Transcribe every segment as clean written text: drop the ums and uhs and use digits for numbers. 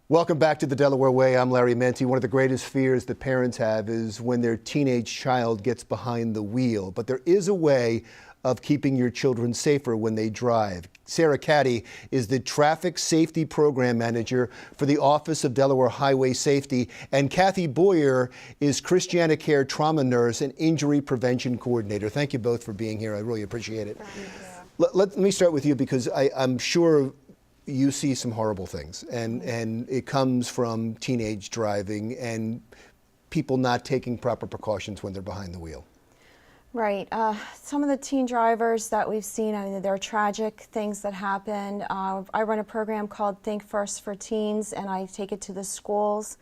Welcome back to the Delaware Way. I'm Larry Menti. One of the greatest fears that parents have is when their teenage child gets behind the wheel. But there is a way of keeping your children safer when they drive. Sarah Cattie is the Traffic Safety Program Manager for the Office of Delaware Highway Safety, and Kathy Boyer is Christiana Care Trauma Nurse and Injury Prevention Coordinator. Thank you both for being here. I really appreciate it. Let me start with you, because I'm sure you see some horrible things, and it comes from teenage driving and people not taking proper precautions when they're behind the wheel. Right. Some of the teen drivers that we've seen, I mean, there are tragic things that happen. I run a program called Think First for Teens, and I take it to the schools,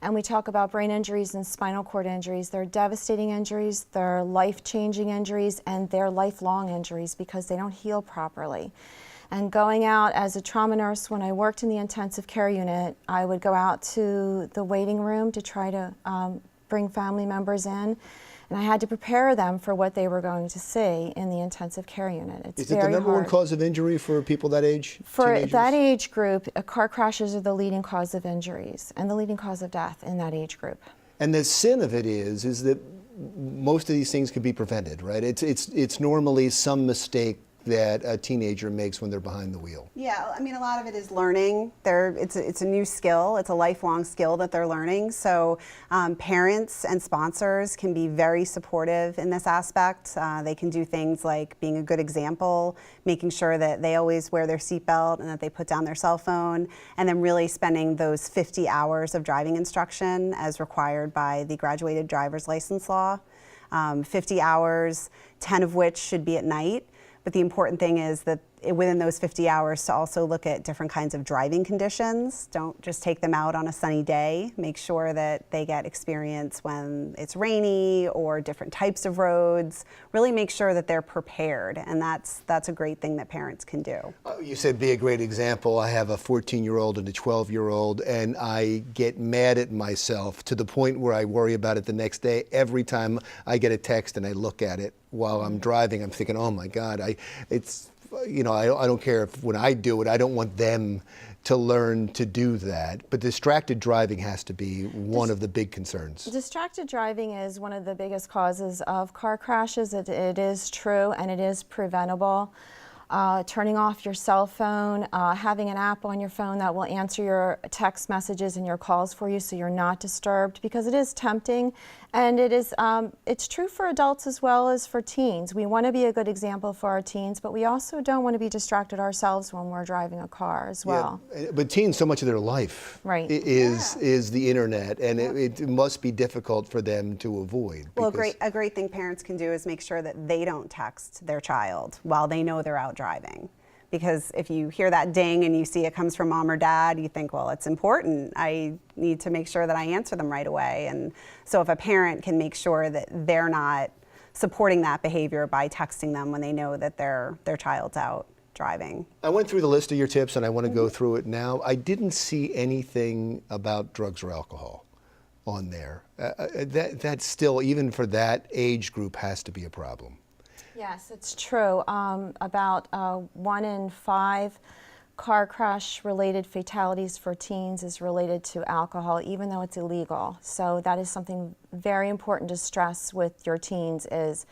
and we talk about brain injuries and spinal cord injuries. They're devastating injuries, they're life-changing injuries, and they're lifelong injuries because they don't heal properly. And going out as a trauma nurse, when I worked in the intensive care unit, I would go out to the waiting room to try to bring family members in. And I had to prepare them for what they were going to see in the intensive care unit. It's Is it the number one cause of injury for people that age? For teenagers? that age group, car crashes are the leading cause of injuries and the leading cause of death in that age group. And the sin of it is that most of these things can be prevented, right? It's normally some mistake that a teenager makes when they're behind the wheel. Yeah, I mean, a lot of it is learning. It's a new skill. It's a lifelong skill that they're learning. So parents and sponsors can be very supportive in this aspect. They can do things like being a good example, making sure that they always wear their seatbelt and that they put down their cell phone, and then really spending those 50 hours of driving instruction as required by the graduated driver's license law. 50 hours, 10 of which should be at night. But the important thing is that within those 50 hours to also look at different kinds of driving conditions. Don't just take them out on a sunny day. Make sure that they get experience when it's rainy or different types of roads. Really make sure that they're prepared, and that's a great thing that parents can do. You said be a great example. I have a 14-year-old and a 12-year-old, and I get mad at myself to the point where I worry about it the next day. Every time I get a text and I look at it while I'm driving, I'm thinking, oh my God, I don't care if when I do it, I don't want them to learn to do that. But distracted driving has to be one of the big concerns. Distracted driving is one of the biggest causes of car crashes. It is true, and it is preventable. Turning off your cell phone, having an app on your phone that will answer your text messages and your calls for you so you're not disturbed, because it is tempting, and it's true for adults as well as for teens. We want to be a good example for our teens, but we also don't want to be distracted ourselves when we're driving a car as well. Yeah, but teens, so much of their life is the internet, and it must be difficult for them to avoid. Well, a great thing parents can do is make sure that they don't text their child while they know they're out driving. Because if you hear that ding and you see it comes from mom or dad, you think, well, it's important. I need to make sure that I answer them right away. And so if a parent can make sure that they're not supporting that behavior by texting them when they know that their child's out driving. I went through the list of your tips, and I want to go through it now. I didn't see anything about drugs or alcohol on there. That still, even for that age group, has to be a problem. Yes, it's true. About 1 in 5 car crash related fatalities for teens is related to alcohol, even though it's illegal. So that is something very important to stress with your teens, is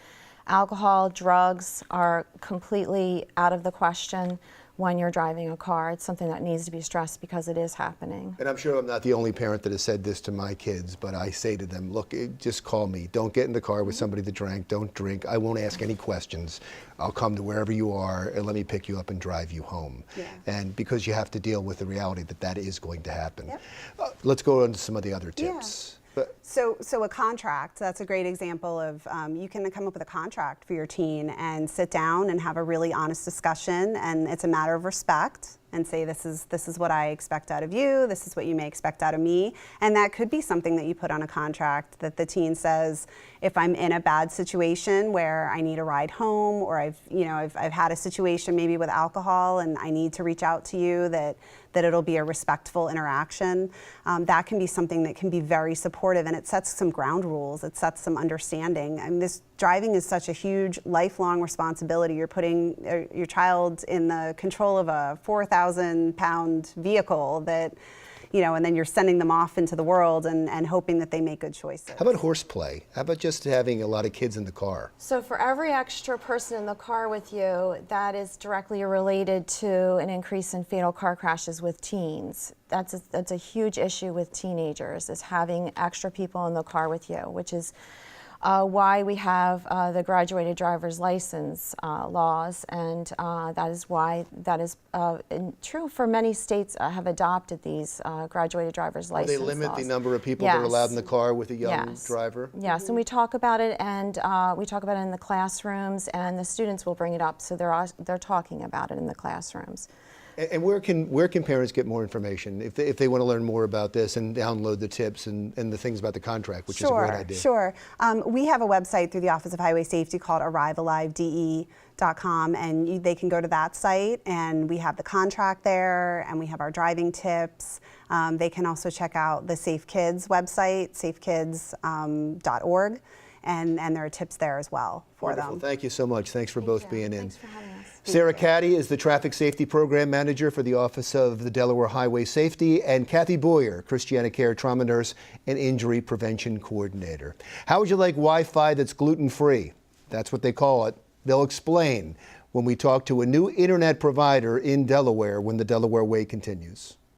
alcohol, drugs are completely out of the question when you're driving a car. It's something that needs to be stressed because it is happening. And I'm sure I'm not the only parent that has said this to my kids, but I say to them, look, just call me. Don't get in the car with somebody that drank. Don't drink. I won't ask any questions. I'll come to wherever you are and let me pick you up and drive you home. Yeah. And because you have to deal with the reality that is going to happen. Yep. Let's go on to some of the other tips. Yeah. So a contract, that's a great example of, you can come up with a contract for your teen and sit down and have a really honest discussion, and it's a matter of respect, and say, this is what I expect out of you, this is what you may expect out of me. And that could be something that you put on a contract, that the teen says, if I'm in a bad situation where I need a ride home, or I've had a situation maybe with alcohol and I need to reach out to you, that it'll be a respectful interaction. That can be something that can be very supportive, and it sets some ground rules, it sets some understanding. I mean, this driving is such a huge lifelong responsibility. You're putting your child in the control of a 4,000-pound vehicle that and then you're sending them off into the world and hoping that they make good choices. How about horseplay? How about just having a lot of kids in the car? So for every extra person in the car with you, that is directly related to an increase in fatal car crashes with teens. That's a huge issue with teenagers, is having extra people in the car with you, which is why we have the graduated driver's license laws, and that is why that is true for many states have adopted these graduated driver's license laws. They limit the number of people that are allowed in the car with a young driver? Yes, and we talk about it, and we talk about it in the classrooms, and the students will bring it up, so they're talking about it in the classrooms. And where can parents get more information if they want to learn more about this and download the tips and the things about the contract, which is a great idea? Sure. We have a website through the Office of Highway Safety called arrivealive.de.com, and they can go to that site, and we have the contract there, and we have our driving tips. They can also check out the Safe Kids website, safekids.org. And there are tips there as well for them. Thank you so much. Thanks for both being in. Thanks for having us. Sarah Cattie is the Traffic Safety Program Manager for the Office of the Delaware Highway Safety, and Kathy Boyer, Christiana Care Trauma Nurse and Injury Prevention Coordinator. How would you like Wi-Fi that's gluten-free? That's what they call it. They'll explain when we talk to a new internet provider in Delaware when the Delaware Way continues.